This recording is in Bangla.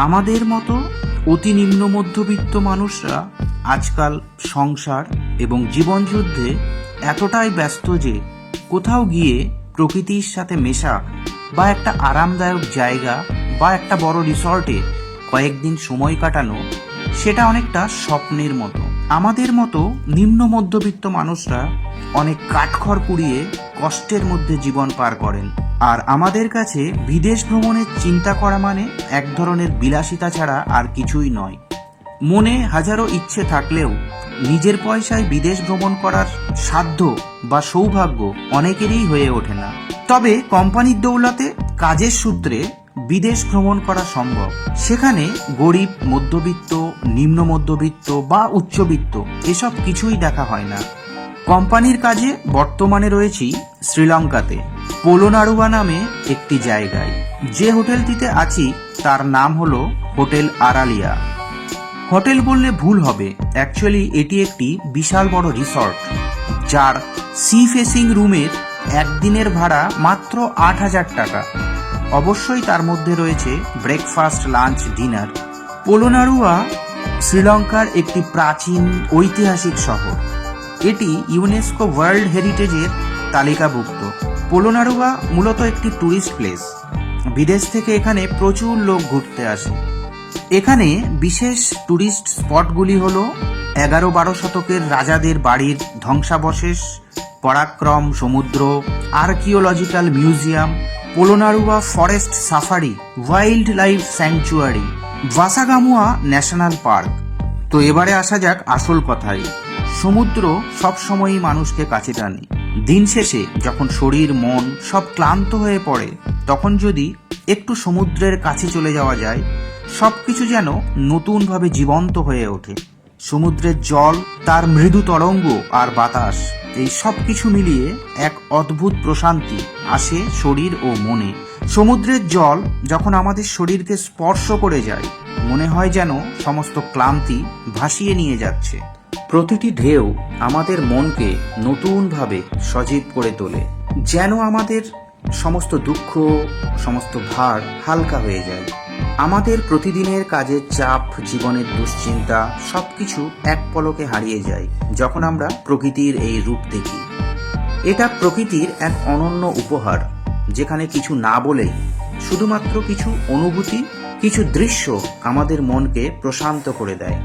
আমাদের মতো অতি নিম্ন মধ্যবিত্ত মানুষরা আজকাল সংসার এবং জীবনযুদ্ধে এতটাই ব্যস্ত যে কোথাও গিয়ে প্রকৃতির সাথে মেশা বা একটা আরামদায়ক জায়গা বা একটা বড় রিসর্টে কয়েকদিন সময় কাটানো সেটা অনেকটা স্বপ্নের মতো। আমাদের মতো নিম্ন মধ্যবিত্ত মানুষরা অনেক কাঠখড় পুড়িয়ে কষ্টের মধ্যে জীবন পার করেন, আর আমাদের কাছে বিদেশ ভ্রমণের চিন্তা করা মানে এক ধরনের বিলাসিতা ছাড়া আর কিছুই নয়। মনে হাজারো ইচ্ছে থাকলেও নিজের পয়সায় বিদেশ ভ্রমণ করার সাধ্য বা সৌভাগ্য অনেকেরই হয়ে ওঠে না। তবে কোম্পানির দৌলতে কাজের সূত্রে বিদেশ ভ্রমণ করা সম্ভব। সেখানে গরিব, মধ্যবিত্ত, নিম্ন মধ্যবিত্ত বা উচ্চবিত্ত এসব কিছুই দেখা হয় না। কোম্পানির কাজে বর্তমানে রয়েছি শ্রীলঙ্কাতে, পোলোনারুয়া নামে একটি জায়গায়। যে হোটেলটিতে আছি তার নাম হলো হোটেল আরালিয়া। হোটেল বললে ভুল হবে, অ্যাকচুয়ালি এটি একটি বিশাল বড় রিসর্ট, যার সি ফেসিং রুমের একদিনের ভাড়া মাত্র ৮,০০০ টাকা। অবশ্যই তার মধ্যে রয়েছে ব্রেকফাস্ট, লাঞ্চ, ডিনার। পোলোনারুয়া শ্রীলঙ্কার একটি প্রাচীন ঐতিহাসিক শহর। এটি ইউনেস্কো ওয়ার্ল্ড হেরিটেজের তালিকাভুক্ত। পোলোনারুয়া মূলত একটি ট্যুরিস্ট প্লেস। বিদেশ থেকে এখানে প্রচুর লোক ঘুরতে আসে। এখানে বিশেষ ট্যুরিস্ট স্পটগুলি হলো ১১-১২ শতকের রাজাদের বাড়ির ধ্বংসাবশেষ, Parakrama Samudra, archaeological museum, Polonnaruwa forest safari, wildlife sanctuary, Wasgamuwa national park. তো এবারে আসা যাক আসল কথায়। সমুদ্র সবসময়ই মানুষকে কাছে টানে। দিন শেষে যখন শরীর মন সব ক্লান্ত হয়ে পড়ে, তখন যদি একটু সমুদ্রের কাছে চলে যাওয়া যায়, সবকিছু যেন নতুনভাবে জীবন্ত হয়ে ওঠে। সমুদ্রের জল, তার মৃদু তরঙ্গ আর বাতাস, এই সব কিছু মিলিয়ে এক অদ্ভুত প্রশান্তি আসে শরীর ও মনে। সমুদ্রের জল যখন আমাদের শরীরকে স্পর্শ করে যায়, মনে হয় যেন সমস্ত ক্লান্তি ভাসিয়ে নিয়ে যাচ্ছে। প্রতিটি ঢেউ আমাদের মনকে নতুনভাবে সজীব করে তোলে, যেন আমাদের সমস্ত দুঃখ, সমস্ত ভার হালকা হয়ে যায়। আমাদের প্রতিদিনের কাজের চাপ, জীবনের দুশ্চিন্তা সবকিছু এক পলকে হারিয়ে যায় যখন আমরা প্রকৃতির এই রূপ দেখি। এটা প্রকৃতির এক অনন্য উপহার, যেখানে কিছু না বলেই শুধুমাত্র কিছু অনুভূতি, কিছু দৃশ্য আমাদের মনকে প্রশান্ত করে দেয়।